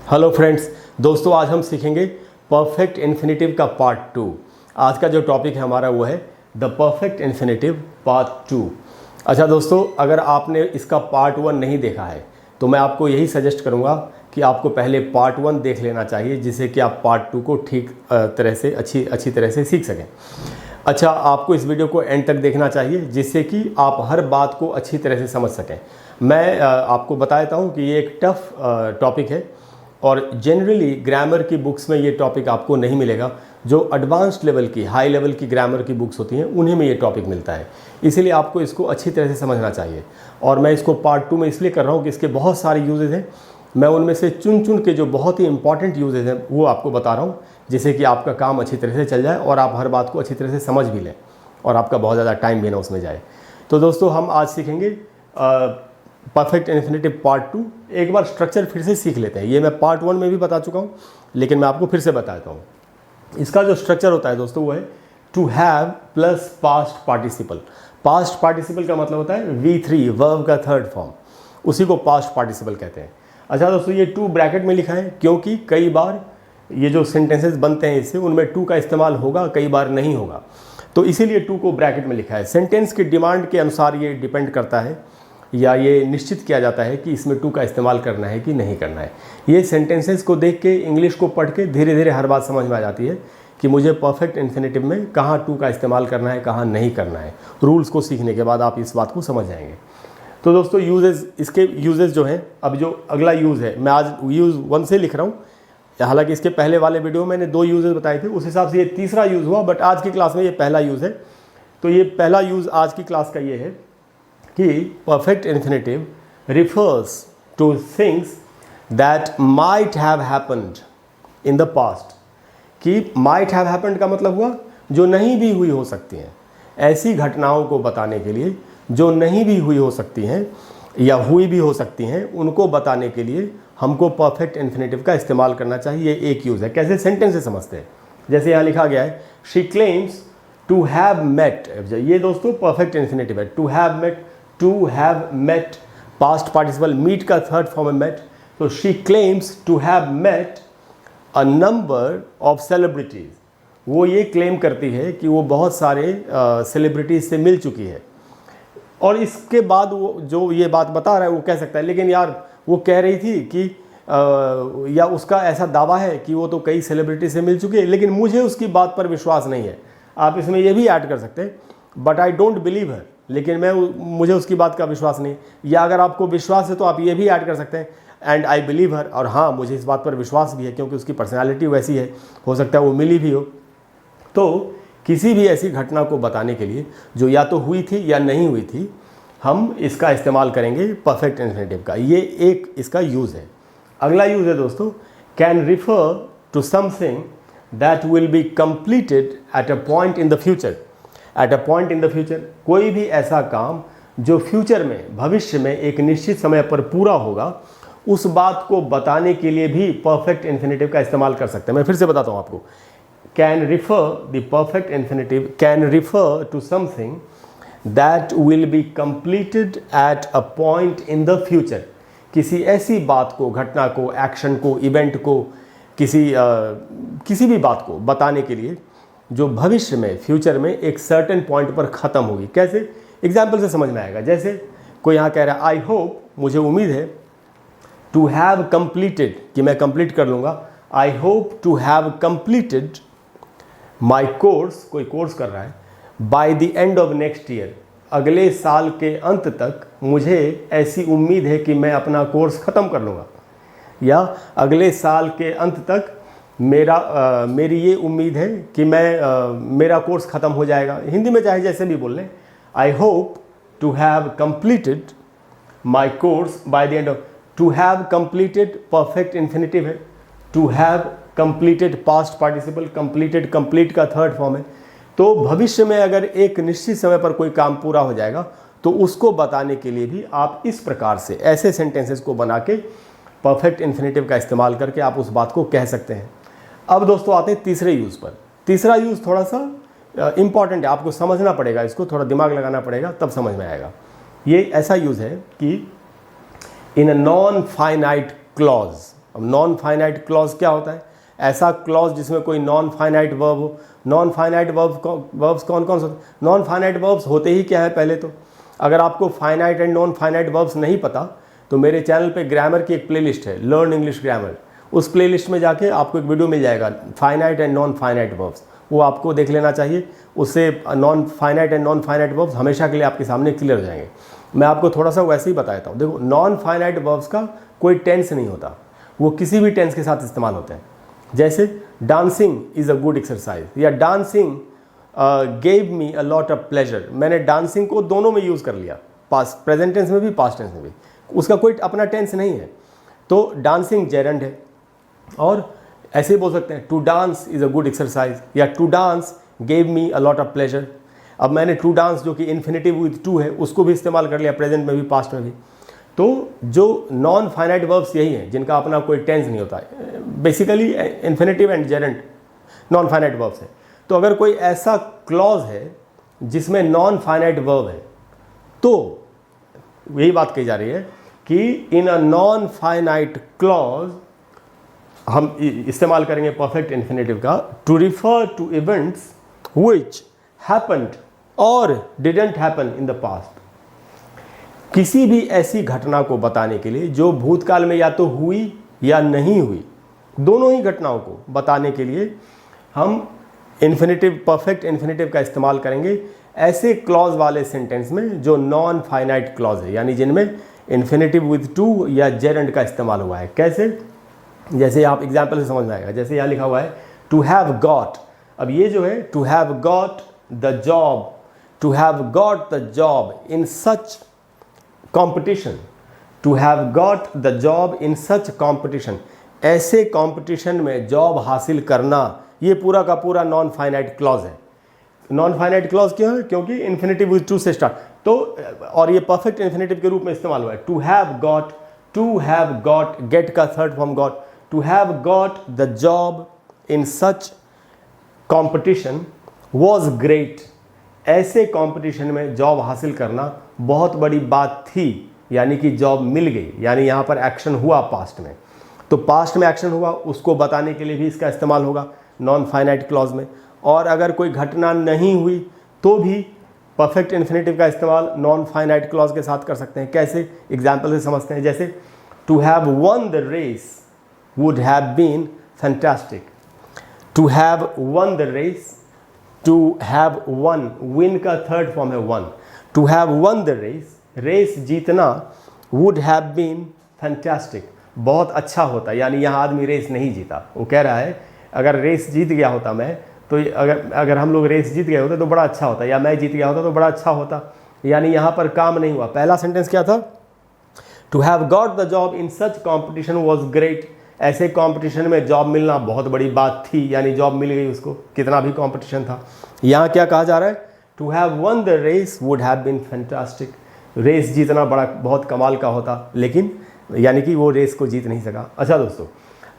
Hello friends, दोस्तों आज हम सीखेंगे परफेक्ट इन्फिनेटिव का पार्ट 2। आज का जो टॉपिक है हमारा वो है द परफेक्ट इन्फिनेटिव पार्ट 2। अच्छा दोस्तों, अगर आपने इसका पार्ट 1 नहीं देखा है तो मैं आपको यही सजेस्ट करूंगा कि आपको पहले पार्ट 1 देख लेना चाहिए, जिससे कि आप पार्ट 2 को ठीक तरह से अच्छी तरह से सीख सकें। अच्छा, आपको इस वीडियो को एंड तक देखना चाहिए जिससे कि आप हर बात को अच्छी तरह से समझ सकें। मैं आपको बता देता हूँ कि ये एक टफ टॉपिक है और जनरली ग्रामर की बुक्स में ये टॉपिक आपको नहीं मिलेगा। जो एडवांस्ड लेवल की, हाई लेवल की ग्रामर की बुक्स होती हैं उन्हीं में ये टॉपिक मिलता है, इसीलिए आपको इसको अच्छी तरह से समझना चाहिए। और मैं इसको पार्ट 2 में इसलिए कर रहा हूँ कि इसके बहुत सारे यूजेज हैं। मैं उनमें से चुन के जो बहुत ही इंपॉर्टेंट यूजेज हैं वो आपको बता रहा हूँ, जिससे कि आपका काम अच्छी तरह से चल जाए और आप हर बात को अच्छी तरह से समझ भी लें और आपका बहुत ज़्यादा टाइम भी ना उसमें जाए। तो दोस्तों, हम आज सीखेंगे परफेक्ट इन्फिनेटिव पार्ट 2। एक बार स्ट्रक्चर फिर से सीख लेते हैं। ये मैं पार्ट 1 में भी बता चुका हूँ, लेकिन मैं आपको फिर से बताता हूँ। इसका जो स्ट्रक्चर होता है दोस्तों वो है to have plus past participle. Past participle का मतलब होता है V3, वर्ब का थर्ड फॉर्म, उसी को पास्ट पार्टिसिपल कहते हैं। अच्छा दोस्तों, ये 2 ब्रैकेट में लिखा है क्योंकि कई बार ये जो सेंटेंसेस बनते हैं इससे उनमें 2 का इस्तेमाल होगा, कई बार नहीं होगा, तो इसीलिए 2 को ब्रैकेट में लिखा है। सेंटेंस की डिमांड के अनुसार ये डिपेंड करता है या ये निश्चित किया जाता है कि इसमें 2 का इस्तेमाल करना है कि नहीं करना है। ये सेंटेंसेस को देख के, इंग्लिश को पढ़ के धीरे धीरे हर बात समझ में आ जाती है कि मुझे परफेक्ट इन्फिनेटिव में कहाँ 2 का इस्तेमाल करना है, कहाँ नहीं करना है। रूल्स को सीखने के बाद आप इस बात को समझ जाएंगे। तो दोस्तों, यूजेस, इसके यूजेस जो हैं, अब जो अगला यूज़ है मैं आज यूज़ 1 से लिख रहा हूँ। हालांकि इसके पहले वाले वीडियो में मैंने 2 यूजेस बताए थे, उस हिसाब से ये तीसरा यूज़ हुआ, बट आज की क्लास में ये पहला यूज़ है। तो ये पहला यूज़ आज की क्लास का ये है कि perfect infinitive refers two things that might have happened in the past. कि माइट हैव हैपेंड का मतलब हुआ जो नहीं भी हुई हो सकती हैं। ऐसी घटनाओं को बताने के लिए जो नहीं भी हुई हो सकती हैं या हुई भी हो सकती हैं, उनको बताने के लिए हमको परफेक्ट इन्फिनेटिव का इस्तेमाल करना चाहिए। ये एक यूज़ है। कैसे? सेंटेंस से समझते हैं। जैसे यहाँ लिखा गया है she claims to have met. ये दोस्तों परफेक्ट इन्फिनेटिव है। To have met, to have met, past participle, meet का थर्ड फॉर्म है मेट। तो she claims to have met a number of celebrities. वो ये क्लेम करती है कि वो बहुत सारे सेलिब्रिटीज़ से मिल चुकी है। और इसके बाद वो जो ये बात बता रहा है वो कह सकता है लेकिन यार वो कह रही थी कि या उसका ऐसा दावा है कि वो तो कई सेलिब्रिटी से मिल चुकी है, लेकिन मुझे उसकी बात पर विश्वास नहीं है। आप इसमें ये भी ऐड कर सकते हैं, बट आई डोंट बिलीव हर, लेकिन मुझे उसकी बात का विश्वास नहीं। या अगर आपको विश्वास है तो आप ये भी ऐड कर सकते हैं एंड आई बिलीव हर, और हाँ मुझे इस बात पर विश्वास भी है क्योंकि उसकी पर्सनैलिटी वैसी है, हो सकता है वो मिली भी हो। तो किसी भी ऐसी घटना को बताने के लिए जो या तो हुई थी या नहीं हुई थी, हम इसका इस्तेमाल करेंगे परफेक्ट इन्फिनेटिव का। ये एक इसका यूज़ है। अगला यूज़ है दोस्तों can refer to something that will be completed at a point in the future. At a point in the future, कोई भी ऐसा काम जो फ्यूचर में, भविष्य में एक निश्चित समय पर पूरा होगा, उस बात को बताने के लिए भी परफेक्ट इन्फिनेटिव का इस्तेमाल कर सकते हैं। मैं फिर से बताता हूँ आपको। Can refer, the perfect infinitive can refer to something that will be completed at a point in the future. किसी ऐसी बात को, घटना को, एक्शन को, इवेंट को, किसी भी बात को बताने के लिए जो भविष्य में, फ्यूचर में एक सर्टेन पॉइंट पर ख़त्म होगी। कैसे? एग्जाम्पल से समझ में आएगा। जैसे कोई यहाँ कह रहा है आई होप, मुझे उम्मीद है, टू हैव कंप्लीटेड, कि मैं कंप्लीट कर लूँगा। I hope to have completed my course, कोई कोर्स कर रहा है, by the end of next year, अगले साल के अंत तक मुझे ऐसी उम्मीद है कि मैं अपना कोर्स ख़त्म कर लूँगा। या अगले साल के अंत तक मेरी ये उम्मीद है कि मेरा कोर्स ख़त्म हो जाएगा। हिंदी में चाहे जैसे भी बोल लें। I hope to have completed my course by the end of, to have completed perfect infinitive है। To have completed past participle, completed, complete का थर्ड फॉर्म है। तो भविष्य में अगर एक निश्चित समय पर कोई काम पूरा हो जाएगा तो उसको बताने के लिए भी आप इस प्रकार से, ऐसे सेंटेंसेस को बना के परफेक्ट इन्फिनेटिव का इस्तेमाल करके आप उस बात को कह सकते हैं। अब दोस्तों आते हैं तीसरे यूज़ पर। तीसरा यूज़ थोड़ा सा इंपॉर्टेंट है, आपको समझना पड़ेगा, इसको थोड़ा दिमाग लगाना पड़ेगा तब समझ में आएगा। ये ऐसा यूज़ है कि in a non finite clause, अब नॉन फाइनाइट क्लॉज क्या होता है? ऐसा क्लॉज जिसमें कोई नॉन फाइनाइट वर्ब हो। नॉन फाइनाइट वर्ब्स कौन कौन से होते हैं? नॉन फाइनाइट वर्ब्स होते ही क्या है पहले तो, अगर आपको finite and non finite verbs नहीं पता तो मेरे चैनल पे ग्रामर की एक प्लेलिस्ट है, लर्न इंग्लिश ग्रामर। उस प्लेलिस्ट में जाके आपको एक वीडियो मिल जाएगा finite and non finite verbs, वो आपको देख लेना चाहिए। उससे non finite and non finite verbs हमेशा के लिए आपके सामने क्लियर हो जाएंगे। मैं आपको थोड़ा सा वैसे ही बताता हूँ। देखो, नॉन फाइनाइट वर्ब्स का कोई टेंस नहीं होता, वो किसी भी टेंस के साथ इस्तेमाल होते हैं। जैसे dancing is a good exercise, या dancing gave me a lot of pleasure. मैंने डांसिंग को दोनों में यूज़ कर लिया, पास्ट प्रेजेंट टेंस में भी पास्ट टेंस में भी, उसका कोई अपना टेंस नहीं है। तो डांसिंग जेरंड है। और ऐसे ही बोल सकते हैं to dance is a good exercise, या to dance gave me a lot of pleasure. अब मैंने टू डांस जो कि इन्फिनेटिव विद टू है उसको भी इस्तेमाल कर लिया, प्रेजेंट में भी पास्ट में भी। तो जो नॉन फाइनाइट वर्ब्स यही हैं जिनका अपना कोई टेंस नहीं होता है, basically infinitive and gerund non finite verbs है। तो अगर कोई ऐसा क्लॉज है जिसमें नॉन फाइनाइट वर्ब है तो यही बात कही जा रही है कि in a non finite clause हम इस्तेमाल करेंगे परफेक्ट इन्फिनेटिव का, to refer to events which happened और didn't happen in the past. किसी भी ऐसी घटना को बताने के लिए जो भूतकाल में या तो हुई या नहीं हुई, दोनों ही घटनाओं को बताने के लिए हम इन्फिनेटिव, परफेक्ट इन्फिनेटिव का इस्तेमाल करेंगे ऐसे क्लॉज वाले सेंटेंस में जो नॉन फाइनाइट क्लॉज है, यानी जिनमें इन्फिनेटिव विद टू या जेरंड का इस्तेमाल हुआ है। कैसे? जैसे आप एग्जाम्पल से समझ में आएगा। जैसे यहाँ लिखा हुआ है टू हैव गॉट। अब ये जो है to have got the job, to have got the job in such competition, to have got the job in such competition, ऐसे कॉम्पिटिशन में जॉब हासिल करना, ये पूरा का पूरा नॉन फाइनाइट क्लॉज है। नॉन फाइनाइट क्लॉज क्यों है? क्योंकि इन्फिनेटिव विद टू से स्टार्ट, तो और ये परफेक्ट इन्फिनेटिव के रूप में इस्तेमाल हुआ है। टू हैव गॉट, गेट का third form got, to have got the job in such competition was great, ऐसे कॉम्पिटिशन में जॉब हासिल करना बहुत बड़ी बात थी, यानी कि जॉब मिल गई, यानी यहाँ पर एक्शन हुआ पास्ट में। तो पास्ट में एक्शन हुआ, उसको बताने के लिए भी इसका इस्तेमाल होगा नॉन फाइनाइट क्लॉज में। और अगर कोई घटना नहीं हुई तो भी परफेक्ट इन्फिनेटिव का इस्तेमाल नॉन फाइनाइट क्लॉज के साथ कर सकते हैं। कैसे? एग्जाम्पल से समझते हैं। जैसे to have won the race would have been fantastic. To have won the race, to have won, win का थर्ड फॉर्म है won. To have won the race, race जीतना, वुड हैव बीन फैंटास्टिक, बहुत अच्छा होता, यानी यहाँ आदमी race नहीं जीता। वो कह रहा है अगर रेस जीत गया होता मैं, तो अगर हम लोग रेस जीत गए होते तो बड़ा अच्छा होता, या मैं जीत गया होता तो बड़ा अच्छा होता, यानी यहाँ पर काम नहीं हुआ। पहला सेंटेंस क्या था? To have got the job in such competition was great, ऐसे कॉम्पिटिशन में जॉब मिलना बहुत बड़ी बात थी, यानी जॉब मिल गई उसको, कितना भी कॉम्पिटिशन था। यहाँ क्या कहा जा रहा है? To have won the race would have been fantastic, race जीतना बड़ा बहुत कमाल का होता, लेकिन यानी कि वो रेस को जीत नहीं सका। अच्छा दोस्तों,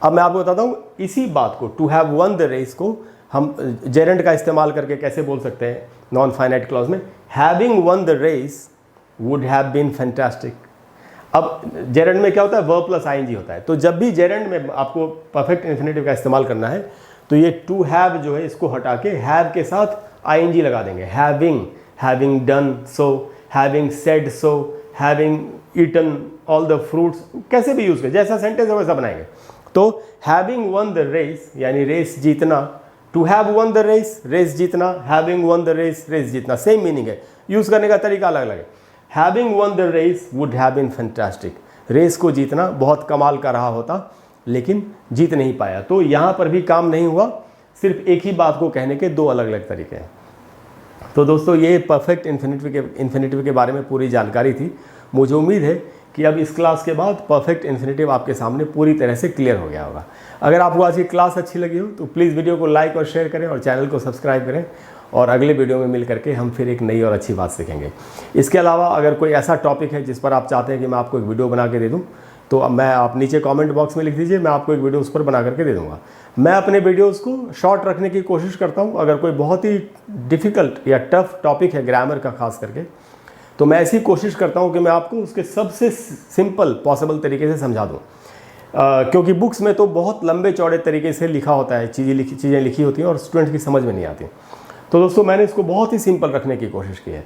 अब मैं आपको बताता हूँ इसी बात को, to have won the race को हम जेरंड का इस्तेमाल करके कैसे बोल सकते हैं नॉन फाइनाइट क्लॉज में। Having won the race would have been fantastic. अब जेरंड में क्या होता है? वर्ब प्लस आईएनजी होता है। तो जब भी जेरंड में आपको परफेक्ट इन्फिनेटिव का इस्तेमाल करना है तो ये टू हैव जो है इसको हटा के हैव के साथ आईएनजी लगा देंगे। Having done so, having said so, having eaten all the fruits, कैसे भी यूज़ करें, जैसा सेंटेंस है वैसा बनाएंगे। तो हैविंग वन द रेस यानी रेस जीतना, to have won the race, race जीतना, having won the race, race जीतना, सेम मीनिंग है, यूज़ करने का तरीका अलग अलग है। Having won the race would have been fantastic, race को जीतना बहुत कमाल का रहा होता, लेकिन जीत नहीं पाया। तो यहाँ पर भी काम नहीं हुआ, सिर्फ एक ही बात को कहने के दो अलग अलग तरीके हैं। तो दोस्तों, ये परफेक्ट इन्फिनेटिव के बारे में पूरी जानकारी थी। मुझे उम्मीद है कि अब इस क्लास के बाद परफेक्ट इन्फिनेटिव आपके सामने पूरी तरह से क्लियर हो गया होगा। अगर आपको आज की क्लास अच्छी लगी हो तो प्लीज़ वीडियो को लाइक और शेयर करें और चैनल को सब्सक्राइब करें, और अगले वीडियो में मिल करके हम फिर एक नई और अच्छी बात सीखेंगे। इसके अलावा अगर कोई ऐसा टॉपिक है जिस पर आप चाहते हैं कि मैं आपको एक वीडियो बना के दे दूँ, तो आप नीचे कमेंट बॉक्स में लिख दीजिए, मैं आपको एक वीडियो उस पर बना करके दे दूँगा। मैं अपने वीडियोज़ को शॉर्ट रखने की कोशिश करता हूँ। अगर कोई बहुत ही डिफ़िकल्ट या टफ टॉपिक है ग्रामर का खास करके, तो मैं ऐसी कोशिश करता हूँ कि मैं आपको उसके सबसे सिंपल पॉसिबल तरीके से समझा दूँ। क्योंकि बुक्स में तो बहुत लंबे चौड़े तरीके से लिखा होता है, चीज़ें लिखी होती हैं और स्टूडेंट की समझ में नहीं आती। तो दोस्तों मैंने इसको बहुत ही सिंपल रखने की कोशिश की है।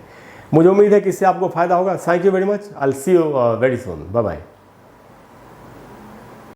मुझे उम्मीद है कि इससे आपको फ़ायदा होगा। Thank you very much. I will see you very soon. Bye bye.